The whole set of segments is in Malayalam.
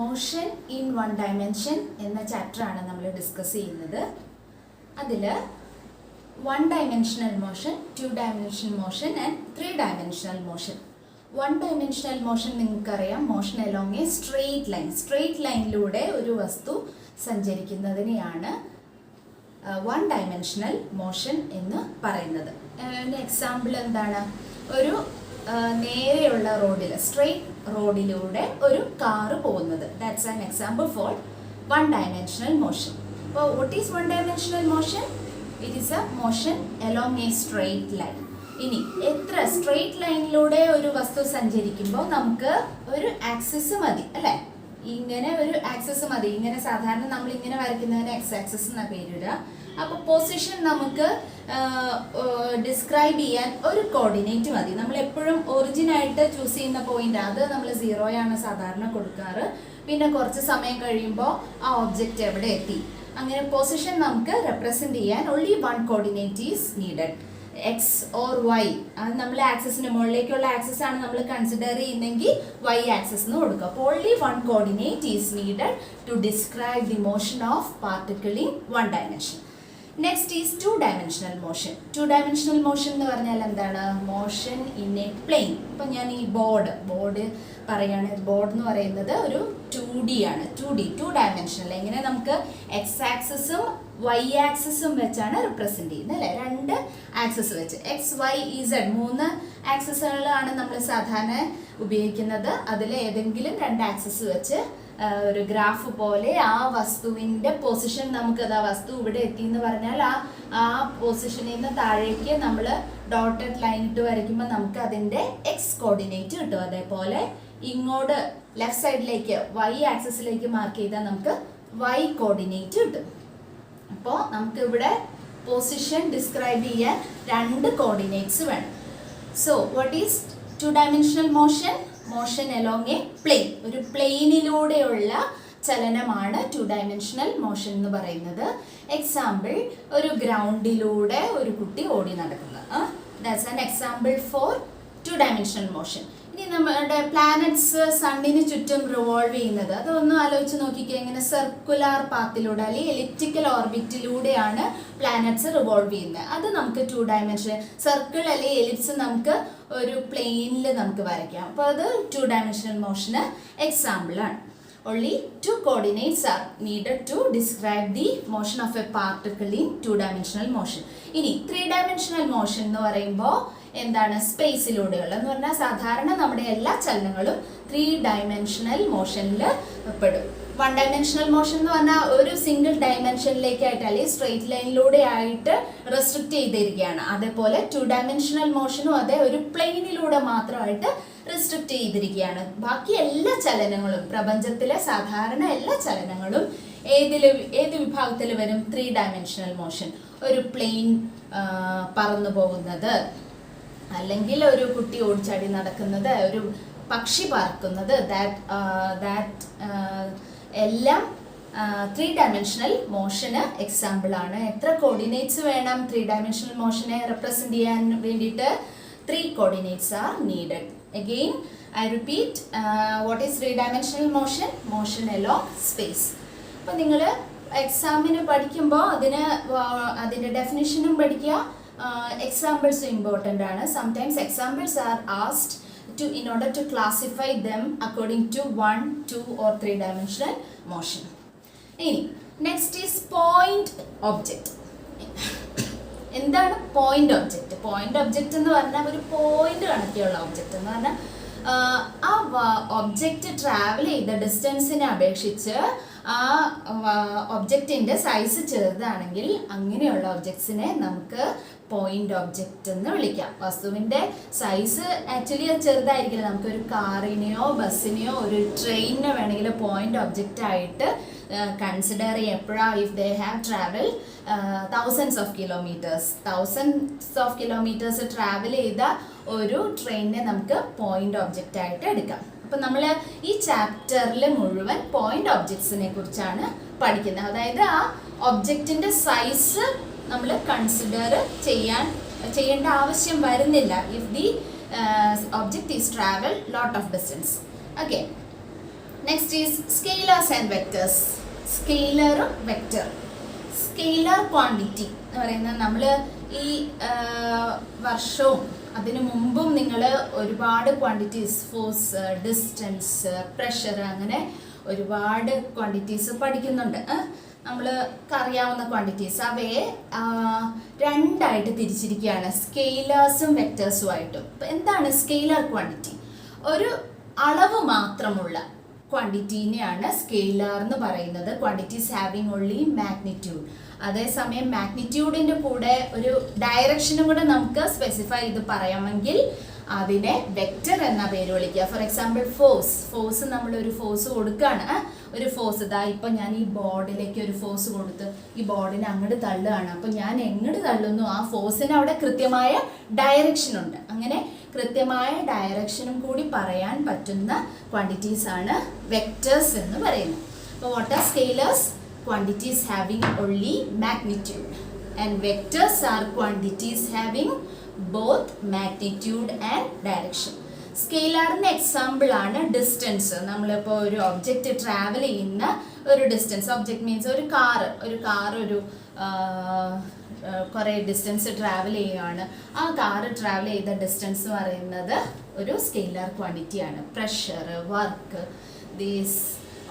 മോഷൻ ഇൻ വൺ ഡയമെൻഷൻ എന്ന ചാപ്റ്ററാണ് നമ്മൾ ഡിസ്കസ് ചെയ്യുന്നത്. അതിൽ 1 dimensional motion, 2 dimensional motion and 3 dimensional motion. 1 dimensional motion നിങ്ങൾക്കറിയാം, motion along A straight line. Straight ലൈനിലൂടെ ഒരു വസ്തു സഞ്ചരിക്കുന്നതിനെയാണ് 1 dimensional motion എന്ന് പറയുന്നത്. എക്സാമ്പിൾ എന്താണ്? ഒരു നേരെയുള്ള റോഡിൽ, സ്ട്രെയിറ്റ് റോഡിലൂടെ ഒരു കാറ് പോകുന്നത്. That's an example for 1 dimensional motion. അപ്പോൾ what is 1 dimensional motion? It is a motion along a straight line. ഇനി എത്ര സ്ട്രെയിറ്റ് ലൈനിലൂടെ ഒരു വസ്തു സഞ്ചരിക്കുമ്പോൾ നമുക്ക് ഒരു ആക്സിസ് മതി അല്ലേ? ഇങ്ങനെ ഒരു ആക്സിസ് മതി. ഇങ്ങനെ സാധാരണ നമ്മൾ ഇങ്ങനെ വരയ്ക്കുന്നതിന് എക്സ് ആക്സിസ് എന്ന പേരിടുക. അപ്പോൾ പൊസിഷൻ നമുക്ക് ഡിസ്ക്രൈബ് ചെയ്യാൻ ഒരു കോർഡിനേറ്റ് മതി. നമ്മൾ എപ്പോഴും ഒറിജിനായിട്ട് ചൂസ് ചെയ്യുന്ന പോയിന്റ് അത് നമ്മൾ 0 ആണ് സാധാരണ കൊടുക്കാറ്. പിന്നെ കുറച്ച് സമയം കഴിയുമ്പോൾ ആ ഒബ്ജക്റ്റ് എവിടെ എത്തി, അങ്ങനെ പൊസിഷൻ നമുക്ക് റെപ്രസെന്റ് ചെയ്യാൻ only one coordinate is needed, x or y. അത് നമ്മൾ ആക്സിസിന് മുകളിലേക്കുള്ള ആക്സിസ് ആണ് നമ്മൾ കൺസിഡർ ചെയ്യുന്നെങ്കിൽ y ആക്സിസ് എന്ന് കൊടുക്കുക. അപ്പോൾ only one coordinate is needed to describe the motion of particle in one dimension. Next is 2 dimensional motion. 2 dimensional motion എന്ന് പറഞ്ഞാൽ എന്താണ്? Motion in a plane. ഇപ്പം ഞാൻ ഈ ബോർഡ് പറയാണ്. ബോർഡ് എന്ന് പറയുന്നത് ഒരു 2D ആണ്. 2 ഡയമെൻഷനിൽ എങ്ങനെ നമുക്ക് എക്സ് ആക്സിസും വൈ ആക്സിസും വെച്ചാണ് റിപ്രസെന്റ് ചെയ്യുന്നത് അല്ലേ? 2 ആക്സിസ് വെച്ച് എക്സ് വൈ ഇസഡ് 3 ആക്സിസുകളാണ് നമ്മൾ സാധാരണ ഉപയോഗിക്കുന്നത്. അതിൽ ഏതെങ്കിലും 2 ആക്സിസ് വെച്ച് ഒരു ഗ്രാഫ് പോലെ ആ വസ്തുവിൻ്റെ പൊസിഷൻ നമുക്ക് ആ വസ്തു ഇവിടെ എത്തി എന്ന് പറഞ്ഞാൽ ആ പൊസിഷനിൽ നിന്ന് താഴേക്ക് നമ്മൾ ഡോട്ടഡ് ലൈൻ ഇട്ട് വരയ്ക്കുമ്പോൾ നമുക്ക് അതിൻ്റെ എക്സ് കോർഡിനേറ്റ് കിട്ടും. അതേപോലെ ഇങ്ങോട്ട് ലെഫ്റ്റ് സൈഡിലേക്ക് വൈ ആക്സിസിലേക്ക് മാർക്ക് ചെയ്താൽ നമുക്ക് വൈ കോർഡിനേറ്റ് കിട്ടും. അപ്പോൾ നമുക്ക് ഇവിടെ പൊസിഷൻ ഡിസ്ക്രൈബ് ചെയ്യാൻ 2 കോർഡിനേറ്റ്സ് വേണം. So what is 2 dimensional motion? Motion along a plane. ഒരു പ്ലെയിനിലൂടെയുള്ള ചലനമാണ് 2 dimensional motion എന്ന് പറയുന്നത്. എക്സാമ്പിൾ, ഒരു ഗ്രൗണ്ടിലൂടെ ഒരു കുട്ടി ഓടി നടക്കുന്നത്. That's an example for 2 dimensional motion. ഇനി നമ്മുടെ പ്ലാനറ്റ്സ് സണ്ണിന് ചുറ്റും റിവോൾവ് ചെയ്യുന്നത്, അതൊന്നും ആലോചിച്ച് നോക്കിക്കേ. ഇങ്ങനെ സർക്കുലാർ പാത്തിലൂടെ അല്ലെങ്കിൽ എലിപ്റ്റിക്കൽ ഓർബിറ്റിലൂടെയാണ് പ്ലാനറ്റ്സ് റിവോൾവ് ചെയ്യുന്നത്. അത് നമുക്ക് 2 dimension സർക്കിൾ അല്ലെങ്കിൽ എലിപ്സ് നമുക്ക് ഒരു പ്ലെയിനിൽ നമുക്ക് വരയ്ക്കാം. അപ്പോൾ അത് 2 dimensional മോഷന് എക്സാമ്പിളാണ്. Only 2 coordinates are needed to describe the motion of a particle in 2 dimensional motion. ഇനി 3 dimensional motion എന്ന് പറയുമ്പോൾ എന്താണ്? സ്പേസിലൂടെയുള്ള എന്ന് പറഞ്ഞാൽ സാധാരണ നമ്മുടെ എല്ലാ ചലനങ്ങളും 3 dimensional മോഷനിൽ പെടും. 1 dimensional മോഷൻ എന്ന് പറഞ്ഞാൽ ഒരു സിംഗിൾ ഡയമെൻഷനിലേക്കായിട്ട് അല്ലെങ്കിൽ സ്ട്രെയിറ്റ് ലൈനിലൂടെ ആയിട്ട് റെസ്ട്രിക്റ്റ് ചെയ്തിരിക്കുകയാണ്. അതേപോലെ 2 dimensional മോഷനും അതേ ഒരു പ്ലെയിനിലൂടെ മാത്രമായിട്ട് റെസ്ട്രിക്റ്റ് ചെയ്തിരിക്കുകയാണ്. ബാക്കി എല്ലാ ചലനങ്ങളും, പ്രപഞ്ചത്തിലെ സാധാരണ എല്ലാ ചലനങ്ങളും ഏത് വിഭാഗത്തിൽ വരും? 3 dimensional മോഷൻ. ഒരു പ്ലെയിൻ പറന്നു പോകുന്നത്, അല്ലെങ്കിൽ ഒരു കുട്ടി ഓടിച്ചാടി നടക്കുന്നത്, ഒരു പക്ഷി പറക്കുന്നത്, എല്ലാം 3 dimensional മോഷന് എക്സാമ്പിൾ ആണ്. എത്ര കോർഡിനേറ്റ്സ് വേണം 3 dimensional മോഷനെ റെപ്രസെന്റ് ചെയ്യാൻ വേണ്ടിയിട്ട്? 3 coordinates are needed. Again, I repeat, what is 3 dimensional motion? Motion along space. അപ്പോൾ നിങ്ങൾ എക്സാമിന് പഠിക്കുമ്പോൾ അതിൻ്റെ ഡെഫിനിഷനും പഠിക്കുക, എക്സാമ്പിൾസും ഇമ്പോർട്ടൻ്റ് ആണ്. Sometimes examples R asked in order to classify them according to 1, 2 or 3 dimensional motion. ഇനി നെക്സ്റ്റ് ഈസ് പോയിന്റ് ഒബ്ജക്റ്റ്. എന്താണ് പോയിന്റ് ഒബ്ജക്റ്റ്? പോയിന്റ് ഒബ്ജക്റ്റ് എന്ന് പറഞ്ഞാൽ ഒരു പോയിന്റ് കണക്കിയുള്ള ഒബ്ജക്റ്റ് എന്ന് പറഞ്ഞാൽ ആ ഒബ്ജക്റ്റ് ട്രാവൽ ചെയ്ത ഡിസ്റ്റൻസിനെ അപേക്ഷിച്ച് ആ ഒബ്ജക്റ്റിൻ്റെ സൈസ് ചെറുതാണെങ്കിൽ അങ്ങനെയുള്ള ഒബ്ജക്ട്സിനെ നമുക്ക് പോയിന്റ് ഒബ്ജക്റ്റ് എന്ന് വിളിക്കാം. വസ്തുവിൻ്റെ സൈസ് ആക്ച്വലി അത് ചെറുതായിരിക്കില്ല. നമുക്കൊരു കാറിനെയോ ബസ്സിനെയോ ഒരു ട്രെയിനിനോ വേണമെങ്കിൽ പോയിന്റ് ഒബ്ജക്റ്റ് ആയിട്ട് കൺസിഡർ ചെയ്യും. എപ്പോഴാണ്? If they have travel thousands of kilometers travel ചെയ്ത ഒരു ട്രെയിനിനെ നമുക്ക് പോയിന്റ് ഒബ്ജക്റ്റ് ആയിട്ട് എടുക്കാം. അപ്പം നമ്മൾ ഈ ചാപ്റ്ററിൽ മുഴുവൻ പോയിന്റ് ഒബ്ജക്ട്സിനെ കുറിച്ചാണ് പഠിക്കുന്നത്. അതായത് ആ ഒബ്ജക്റ്റിൻ്റെ സൈസ് നമ്മൾ കൺസിഡർ ചെയ്യേണ്ട ആവശ്യം വരുന്നില്ല if the object is travel lot of distance. Okay. Next is scalars and vectors. സ്കെയിലറും വെക്ടർ. സ്കെയിലർ ക്വാണ്ടിറ്റി എന്ന് പറയുന്നത് നമ്മൾ ഈ വർഷവും അതിനു മുമ്പും നിങ്ങൾ ഒരുപാട് ക്വാണ്ടിറ്റീസ്, ഫോഴ്സ്, ഡിസ്റ്റൻസ്, പ്രഷർ, അങ്ങനെ ഒരുപാട് ക്വാണ്ടിറ്റീസ് പഠിക്കുന്നുണ്ട്. നമ്മൾക്ക് അറിയാവുന്ന ക്വാണ്ടിറ്റീസ് അവയെ രണ്ടായിട്ട് തിരിച്ചിരിക്കുകയാണ്, സ്കെയിലേഴ്സും വെക്ടേഴ്സുമായിട്ടും. എന്താണ് സ്കെയിലർ ക്വാണ്ടിറ്റി? ഒരു അളവ് മാത്രമുള്ള ക്വാണ്ടിറ്റീനെയാണ് സ്കെയിലർ എന്ന് പറയുന്നത്. Quantities having only magnitude. അതേസമയം മാഗ്നിറ്റ്യൂഡിൻ്റെ കൂടെ ഒരു ഡയറക്ഷനും കൂടെ നമുക്ക് സ്പെസിഫൈ ചെയ്ത് പറയാമെങ്കിൽ അതിനെ വെക്റ്റർ എന്ന പേര് വിളിക്കുക. ഫോർ എക്സാമ്പിൾ ഫോഴ്സ് നമ്മളൊരു ഫോഴ്സ് കൊടുക്കുകയാണ്. ഒരു ഫോഴ്സ് ഇതാ ഇപ്പം ഞാൻ ഈ ബോർഡിലേക്ക് ഒരു ഫോഴ്സ് കൊടുത്ത് ഈ ബോർഡിനെ അങ്ങോട്ട് തള്ളുകയാണ്. അപ്പം ഞാൻ എങ്ങോട്ട് തള്ളുന്നു ആ ഫോഴ്സിന് അവിടെ കൃത്യമായ ഡയറക്ഷൻ ഉണ്ട്. അങ്ങനെ കൃത്യമായ ഡയറക്ഷനും കൂടി പറയാൻ പറ്റുന്ന ക്വാണ്ടിറ്റീസ് ആണ് വെക്റ്റേഴ്സ് എന്ന് പറയുന്നത്. അപ്പോൾ what are scalars? Quantities having only magnitude, and vectors are quantities having both magnitude and direction. സ്കെയിലറിന് എക്സാമ്പിൾ ആണ് ഡിസ്റ്റൻസ്. നമ്മളിപ്പോൾ ഒരു ഒബ്ജക്റ്റ് ട്രാവൽ ചെയ്യുന്ന ഒരു ഡിസ്റ്റൻസ്, ഒബ്ജക്റ്റ് മീൻസ് ഒരു കാർ ഒരു കുറേ ഡിസ്റ്റൻസ് ട്രാവൽ ചെയ്യുകയാണ്. ആ കാറ് ട്രാവൽ ചെയ്ത ഡിസ്റ്റൻസ് എന്ന് പറയുന്നത് ഒരു സ്കെയിലർ ക്വാണ്ടിറ്റിയാണ്. Pressure, work, these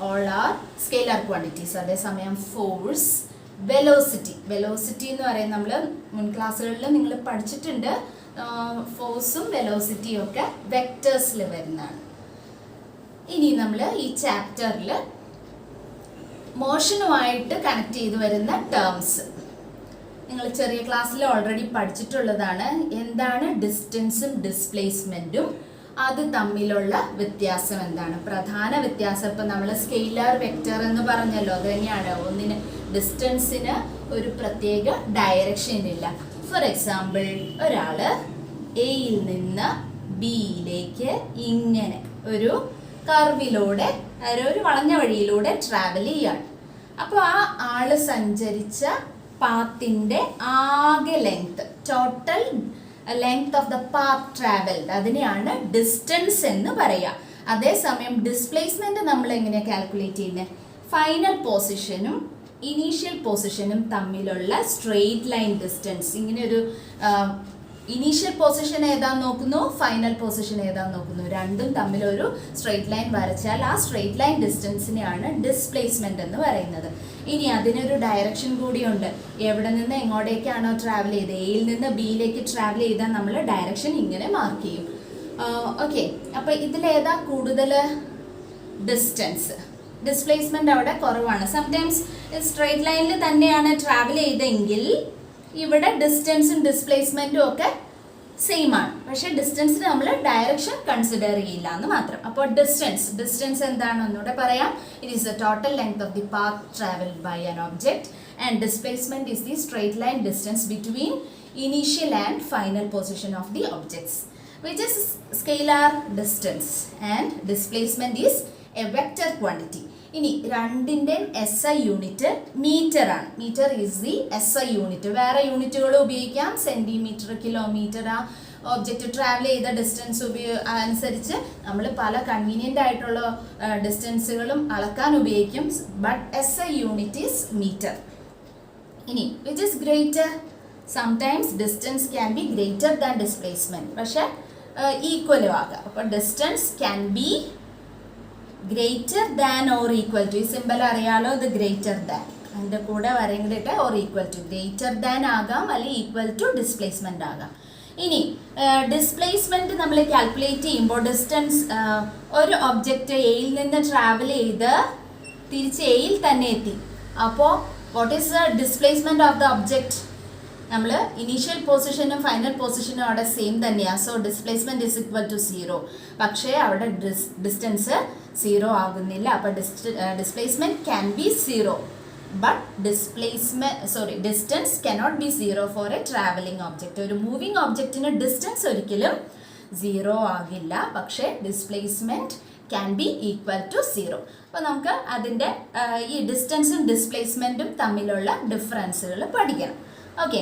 all are scalar quantities. അതേസമയം ഫോഴ്സ്, വെലോസിറ്റി എന്ന് പറയുന്നത് നമ്മൾ മുൻ ക്ലാസ്സുകളിൽ നിങ്ങൾ പഠിച്ചിട്ടുണ്ട്. ഫോഴ്സും വെലോസിറ്റിയും ഒക്കെ വെക്ടേഴ്സിൽ വരുന്നതാണ്. ഇനി നമ്മൾ ഈ ചാപ്റ്ററിൽ മോഷനുമായിട്ട് കണക്ട് ചെയ്ത് വരുന്ന ടേംസ് നിങ്ങൾ ചെറിയ ക്ലാസ്സിൽ ഓൾറെഡി പഠിച്ചിട്ടുള്ളതാണ്. എന്താണ് ഡിസ്റ്റൻസും ഡിസ്പ്ലേസ്മെൻറ്റും, അത് തമ്മിലുള്ള വ്യത്യാസം എന്താണ്? പ്രധാന വ്യത്യാസം ഇപ്പം നമ്മൾ സ്കെയിലർ വെക്റ്റർ എന്ന് പറഞ്ഞല്ലോ, അത് തന്നെയാണ്. ഒന്നിന് ഡിസ്റ്റൻസിന് ഒരു പ്രത്യേക ഡയറക്ഷൻ ഇല്ല. ഫോർ എക്സാമ്പിൾ ഒരാൾ എയിൽ നിന്ന് ബിയിലേക്ക് ഇങ്ങനെ ഒരു കർവിലൂടെ, ഒരു വളഞ്ഞ വഴിയിലൂടെ ട്രാവൽ ചെയ്യാണ്. അപ്പോൾ ആ ആള് സഞ്ചരിച്ച പാത്തിൻ്റെ ആകെ length, total length of the path travelled, അതിനെയാണ് ഡിസ്റ്റൻസ് എന്ന് പറയുക. അതേസമയം ഡിസ്പ്ലേസ്മെന്റ് നമ്മൾ എങ്ങനെയാണ് കാൽക്കുലേറ്റ് ചെയ്യുന്നത്? ഫൈനൽ പൊസിഷനും ഇനീഷ്യൽ പൊസിഷനും തമ്മിലുള്ള സ്ട്രെയിറ്റ് ലൈൻ ഡിസ്റ്റൻസ്. ഇങ്ങനെ ഒരു ഇനീഷ്യൽ പൊസിഷൻ ഏതാന്ന് നോക്കുന്നു, ഫൈനൽ പൊസിഷൻ ഏതാന്ന് നോക്കുന്നു, രണ്ടും തമ്മിലൊരു സ്ട്രെയിറ്റ് ലൈൻ വരച്ചാൽ ആ സ്ട്രെയിറ്റ് ലൈൻ ഡിസ്റ്റൻസിനെയാണ് ഡിസ്പ്ലേസ്മെന്റ് എന്ന് പറയുന്നത്. ഇനി അതിനൊരു ഡയറക്ഷൻ കൂടിയുണ്ട്. എവിടെ നിന്ന് എങ്ങോട്ടേക്കാണോ ട്രാവൽ ചെയ്തത്, എയിൽ നിന്ന് ബിയിലേക്ക് ട്രാവൽ ചെയ്താൽ നമ്മൾ ഡയറക്ഷൻ ഇങ്ങനെ മാർക്ക് ചെയ്യും. ഓക്കെ, അപ്പോൾ ഇതിലേതാ കൂടുതൽ ഡിസ്റ്റൻസ്? ഡിസ്പ്ലേസ്മെന്റ് അവിടെ കുറവാണ്. സംടൈംസ് സ്ട്രെയിറ്റ് ലൈനിൽ തന്നെയാണ് ട്രാവൽ ചെയ്തെങ്കിൽ ഇവിടെ ഡിസ്റ്റൻസും ഡിസ്പ്ലേസ്മെന്റും ഒക്കെ സെയിം ആണ്. പക്ഷെ ഡിസ്റ്റൻസിന് നമ്മൾ ഡയറക്ഷൻ കൺസിഡർ ചെയ്യില്ല എന്ന് മാത്രം. അപ്പോൾ ഡിസ്റ്റൻസ് എന്താണെന്ന് ഒന്നുകൂടെ പറയാം. It is the total length of the path travelled by an object, and displacement is the straight line distance between initial and final position of the objects, which is scalar distance, and displacement is a vector quantity. ഇനി രണ്ടിൻ്റെ SI യൂണിറ്റ് മീറ്റർ ആണ്. Metre is the SI unit. വേറെ യൂണിറ്റുകൾ ഉപയോഗിക്കാം, സെൻറ്റിമീറ്റർ, കിലോമീറ്റർ. ആ ഒബ്ജക്റ്റ് ട്രാവൽ ചെയ്ത ഡിസ്റ്റൻസ് അനുസരിച്ച് നമ്മൾ പല കൺവീനിയൻ്റ് ആയിട്ടുള്ള ഡിസ്റ്റൻസുകളും അളക്കാൻ ഉപയോഗിക്കും. But SI unit is metre. ഇനി which is greater? Sometimes distance can be greater than displacement, പക്ഷേ ഈക്വലും ആകാം. അപ്പോൾ distance can be greater than or equal to. ഈ സിമ്പൽ അറിയാലോ, ഇത് ഗ്രേറ്റർ ദാൻ, അതിൻ്റെ കൂടെ വരേണ്ടിട്ട് or equal to. Greater than ആകാം, അല്ലെങ്കിൽ ഈക്വൽ ടു ഡിസ്പ്ലേസ്മെൻ്റ് ആകാം. ഇനി ഡിസ്പ്ലേസ്മെൻറ്റ് നമ്മൾ കാൽക്കുലേറ്റ് ചെയ്യുമ്പോൾ ഡിസ്റ്റൻസ്, ഒരു ഒബ്ജക്റ്റ് എയിൽ നിന്ന് ട്രാവൽ ചെയ്ത് തിരിച്ച് എയിൽ തന്നെ എത്തി. അപ്പോൾ what is the displacement of the object? നമ്മൾ ഇനീഷ്യൽ പൊസിഷനും ഫൈനൽ പൊസിഷനും അവിടെ സെയിം തന്നെയാണ്. So displacement is equal to 0. പക്ഷേ അവിടെ ഡിസ്റ്റൻസ് 0 ആകുന്നില്ല. അപ്പോൾ displacement can be 0, but distance cannot be 0 for a travelling object. ഒരു മൂവിങ് ഒബ്ജക്റ്റിന് ഡിസ്റ്റൻസ് ഒരിക്കലും 0 ആകില്ല, പക്ഷേ displacement can be equal to 0. അപ്പോൾ നമുക്ക് അതിൻ്റെ ഈ ഡിസ്റ്റൻസും ഡിസ്പ്ലേസ്മെൻറ്റും തമ്മിലുള്ള ഡിഫറൻസുകൾ പഠിക്കണം. ഓക്കെ,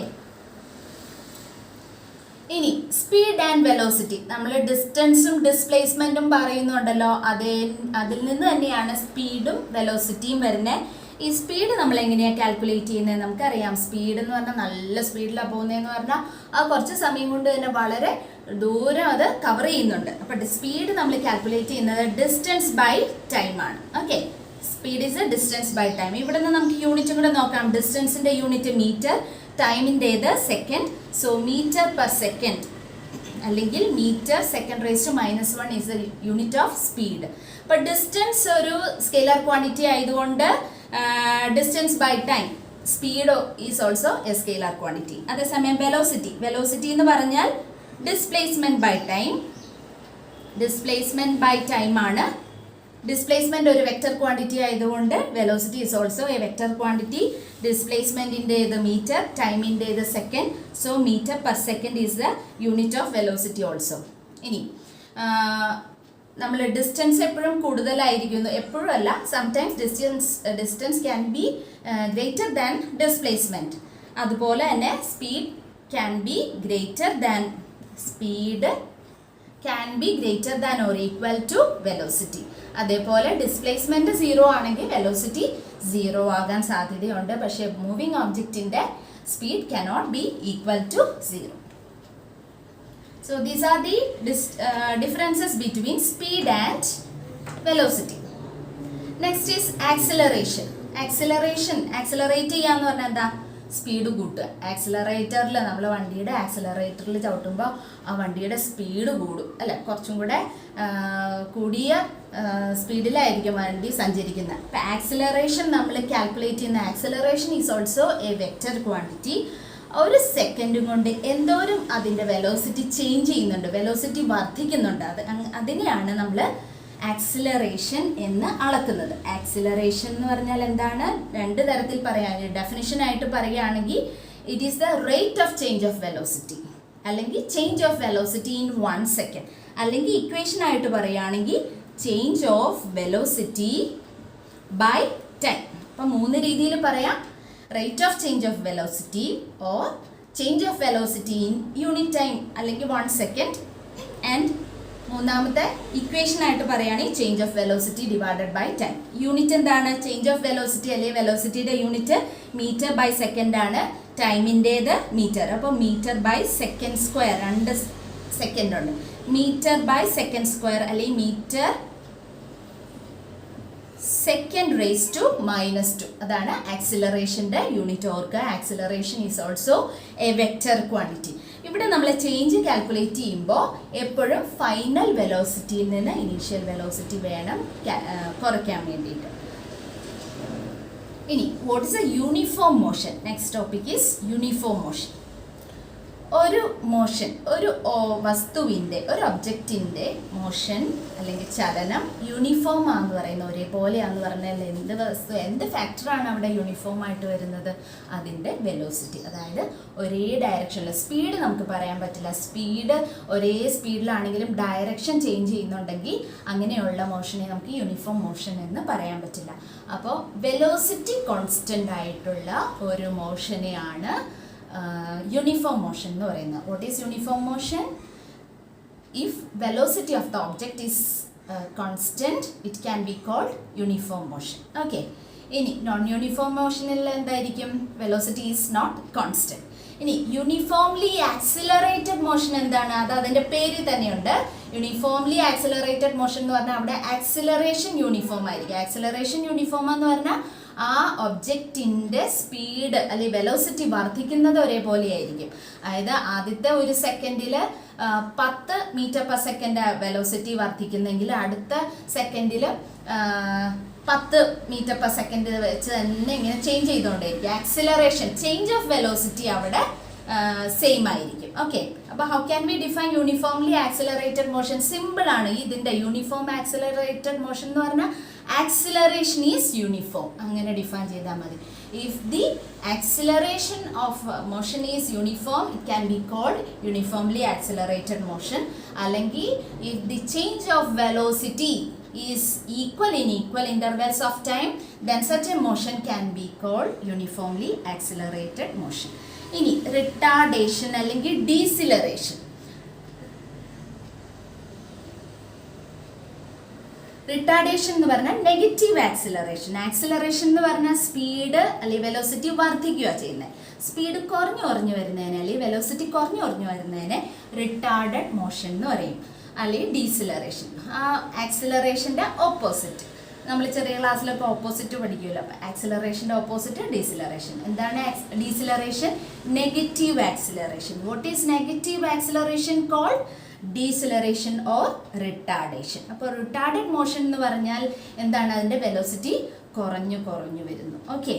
ഇനി സ്പീഡ് ആൻഡ് വെലോസിറ്റി, നമ്മൾ ഡിസ്റ്റൻസും ഡിസ്പ്ലേസ്മെന്റും പറയുന്നുണ്ടല്ലോ, അതിൽ നിന്ന് തന്നെയാണ് സ്പീഡും വെലോസിറ്റിയും വരുന്നത്. ഈ സ്പീഡ് നമ്മൾ എങ്ങനെയാണ് കാൽക്കുലേറ്റ് ചെയ്യുന്നത്? നമുക്കറിയാം, സ്പീഡ് എന്ന് പറഞ്ഞാൽ നല്ല സ്പീഡിലാണ് പോകുന്നതെന്ന് പറഞ്ഞാൽ ആ കുറച്ച് സമയം കൊണ്ട് തന്നെ വളരെ ദൂരം അത് കവർ ചെയ്യുന്നുണ്ട്. അപ്പോൾ സ്പീഡ് നമ്മൾ കാൽക്കുലേറ്റ് ചെയ്യുന്നത് ഡിസ്റ്റൻസ് ബൈ ടൈം ആണ്. Okay, speed is a distance by time. ഇവിടെ നിന്ന് നമുക്ക് യൂണിറ്റും കൂടെ നോക്കാം. ഡിസ്റ്റൻസിന്റെ യൂണിറ്റ് മീറ്റർ, ടൈമിൻ്റേത് second. So metre per second അല്ലെങ്കിൽ metre second raise to -1 is the unit of speed. അപ്പോൾ ഡിസ്റ്റൻസ് ഒരു സ്കെയിലർ ക്വാണ്ടിറ്റി ആയതുകൊണ്ട് distance by time, speed is also a scalar quantity. അതേസമയം വെലോസിറ്റി എന്ന് പറഞ്ഞാൽ displacement by time. Displacement by time ആണ്. ഡിസ്പ്ലേസ്മെന്റ് ഒരു വെക്റ്റർ ക്വാണ്ടിറ്റി ആയതുകൊണ്ട് velocity is also a vector quantity. ഡിസ്പ്ലേസ്മെന്റിൻ്റെത് മീറ്റർ, ടൈമിൻ്റെത് second. So metre per second is the unit of velocity also. ഇനി നമ്മൾ ഡിസ്റ്റൻസ് എപ്പോഴും കൂടുതലായിരിക്കുന്നു, എപ്പോഴും അല്ല, sometimes distance can be greater than displacement. അതുപോലെ തന്നെ speed can be greater than or equal to velocity. അതേപോലെ ഡിസ്പ്ലേസ്മെന്റ് 0 ആണെങ്കിൽ വെലോസിറ്റി 0 ആകാൻ സാധ്യതയുണ്ട്. പക്ഷേ മൂവിങ് ഒബ്ജക്റ്റിന്റെ speed cannot be equal to 0. So these are the differences between speed and velocity. Next is acceleration. Accelerate ചെയ്യാന്ന് പറഞ്ഞാൽ എന്താ? സ്പീഡ് കൂട്ടുക. ആക്സിലറേറ്ററിൽ, നമ്മൾ വണ്ടിയുടെ ആക്സിലറേറ്ററിൽ ചവിട്ടുമ്പോൾ ആ വണ്ടിയുടെ സ്പീഡ് കൂടും അല്ലെ, കുറച്ചും കൂടെ കൂടിയ സ്പീഡിലായിരിക്കും വണ്ടി സഞ്ചരിക്കുന്നത്. അപ്പം ആക്സിലറേഷൻ നമ്മൾ കാൽക്കുലേറ്റ് ചെയ്യുന്ന acceleration is also a vector quantity. ഒരു സെക്കൻഡും കൊണ്ട് എന്തോരം അതിൻ്റെ വെലോസിറ്റി ചേഞ്ച് ചെയ്യുന്നുണ്ട്, വെലോസിറ്റി വർദ്ധിക്കുന്നുണ്ട്, അതിനെയാണ് നമ്മൾ ആക്സിലറേഷൻ എന്ന് അളക്കുന്നത്. ആക്സിലറേഷൻ എന്ന് പറഞ്ഞാൽ എന്താണ്? രണ്ട് തരത്തിൽ പറയാൻ, ഡെഫിനിഷൻ ആയിട്ട് പറയുകയാണെങ്കിൽ it is the rate of change of velocity, അല്ലെങ്കിൽ change of velocity in 1 second, അല്ലെങ്കിൽ ഇക്വേഷൻ ആയിട്ട് പറയുകയാണെങ്കിൽ change of velocity by time. അപ്പം 3 രീതിയിൽ പറയാം: rate of change of velocity, or change of velocity in unit time അല്ലെങ്കിൽ 1 സെക്കൻഡ്, ആൻഡ് മൂന്നാമത്തെ ഇക്വേഷൻ ആയിട്ട് പറയുകയാണെങ്കിൽ change of velocity divided by time. Unit എന്താണ്? ചേഞ്ച് ഓഫ് വെലോസിറ്റി അല്ലെങ്കിൽ വെലോസിറ്റിയുടെ യൂണിറ്റ് മീറ്റർ ബൈ സെക്കൻഡ് ആണ്, ടൈമിൻ്റേത് മീറ്റർ. അപ്പോൾ metre by second square, 2 second ഉണ്ട്. മീറ്റർ ബൈ സെക്കൻഡ് സ്ക്വയർ അല്ലെങ്കിൽ മീറ്റർ സെക്കൻഡ് റേസ് ടു -2, അതാണ് ആക്സിലറേഷൻ്റെ യൂണിറ്റ്. ഓർക്കുക, acceleration is also a vector quantity. ഇവിടെ നമ്മൾ ചേഞ്ച് കാൽക്കുലേറ്റ് ചെയ്യുമ്പോൾ എപ്പോഴും ഫൈനൽ വെലോസിറ്റിയിൽ നിന്ന് ഇനീഷ്യൽ വെലോസിറ്റി വേണം കുറയ്ക്കാൻ വേണ്ടിയിട്ട്. ഇനി what is A uniform motion? Next topic is uniform motion. ഒരു മോഷൻ, ഒരു വസ്തുവിൻ്റെ, ഒരു ഒബ്ജക്റ്റിൻ്റെ മോഷൻ അല്ലെങ്കിൽ ചലനം യൂണിഫോം ആണെന്ന് പറയുന്നത്, ഒരേപോലെയാണെന്ന് പറഞ്ഞാൽ എന്ത് വസ്തു, എന്ത് ഫാക്ടറാണ് അവിടെ യൂണിഫോം ആയിട്ട് വരുന്നത്? അതിൻ്റെ വെലോസിറ്റി. അതായത് ഒരേ ഡയറക്ഷനിൽ, സ്പീഡ് നമുക്ക് പറയാൻ പറ്റില്ല, സ്പീഡ് ഒരേ സ്പീഡിലാണെങ്കിലും ഡയറക്ഷൻ ചേഞ്ച് ചെയ്യുന്നുണ്ടെങ്കിൽ അങ്ങനെയുള്ള മോഷനെ നമുക്ക് യൂണിഫോം മോഷൻ എന്ന് പറയാൻ പറ്റില്ല. അപ്പോൾ വെലോസിറ്റി കോൺസ്റ്റൻ്റ് ആയിട്ടുള്ള ഒരു മോഷനെയാണ് uniform motion എന്ന് പറയുന്നത്. What is uniform motion? If velocity of the object is constant, it can be called uniform motion. Okay. ഇനി നോൺ യൂണിഫോം മോഷനിൽ എന്തായിരിക്കും? Velocity is not constant. ഇനി യൂണിഫോംലി ആക്സിലറേറ്റഡ് മോഷൻ എന്താണ്? അത് അതിൻ്റെ പേരിൽ തന്നെയുണ്ട്. യൂണിഫോംലി ആക്സിലറേറ്റഡ് മോഷൻ എന്ന് പറഞ്ഞാൽ അവിടെ ആക്സിലറേഷൻ യൂണിഫോം ആയിരിക്കും. ആക്സിലറേഷൻ യൂണിഫോം എന്ന് പറഞ്ഞാൽ ആ ഒബ്ജക്റ്റിൻ്റെ സ്പീഡ് അല്ലെങ്കിൽ വെലോസിറ്റി വർദ്ധിക്കുന്നത് ഒരേപോലെ ആയിരിക്കും. അതായത് ആദ്യത്തെ ഒരു സെക്കൻഡിൽ 10 മീറ്റർ പെർ സെക്കൻഡ് വെലോസിറ്റി വർദ്ധിക്കുന്നെങ്കിൽ അടുത്ത സെക്കൻഡിൽ 10 മീറ്റർ പെർ സെക്കൻഡ് വെച്ച് തന്നെ ഇങ്ങനെ ചേഞ്ച് ചെയ്തുകൊണ്ടേയിരിക്കും. ആക്സിലറേഷൻ, ചേഞ്ച് ഓഫ് വെലോസിറ്റി അവിടെ സെയിം ആയിരിക്കും. ഓക്കെ, അപ്പോൾ how can we define uniformly accelerated motion? Simple ആണ്. ഇതിൻ്റെ യൂണിഫോം ആക്സിലറേറ്റഡ് മോഷൻ എന്ന് പറഞ്ഞാൽ ആക്സിലറേഷൻ ഈസ് യൂണിഫോം, അങ്ങനെ ഡിഫൈൻ ചെയ്താൽ മതി. If the acceleration of motion is uniform, it can be called uniformly accelerated motion. അല്ലെങ്കിൽ if the change of velocity is equal in equal intervals of time, then such a motion can be called uniformly accelerated motion. ഇനി റിട്ടാർഡേഷൻ അല്ലെങ്കിൽ ഡീസിലറേഷൻ. റിട്ടാർഡേഷൻ എന്ന് പറഞ്ഞാൽ നെഗറ്റീവ് ആക്സിലറേഷൻ. ആക്സിലറേഷൻ എന്ന് പറഞ്ഞാൽ സ്പീഡ് അല്ലെങ്കിൽ വെലോസിറ്റി വർദ്ധിക്കുക ചെയ്യുന്നത്. സ്പീഡ് കുറഞ്ഞു വരുന്നതിന് അല്ലെങ്കിൽ വെലോസിറ്റി കുറഞ്ഞു വരുന്നതിന് റിട്ടാർഡഡ് മോഷൻ എന്ന് പറയും, അല്ലെങ്കിൽ ഡീസിലറേഷൻ. ആ ആക്സിലറേഷൻ്റെ ഓപ്പോസിറ്റ് നമ്മൾ ചെറിയ ക്ലാസ്സിലൊക്കെ ഓപ്പോസിറ്റ് പഠിക്കുമല്ലോ. അപ്പോൾ ആക്സിലറേഷൻ്റെ ഓപ്പോസിറ്റ് ഡീസിലറേഷൻ. എന്താണ് deceleration? Negative acceleration. What is negative acceleration called? Deceleration or retardation. അപ്പോൾ റിട്ടാർഡഡ് മോഷൻ എന്ന് പറഞ്ഞാൽ എന്താണ്? അതിൻ്റെ വെലോസിറ്റി കുറഞ്ഞു വരുന്നു. ഓക്കെ.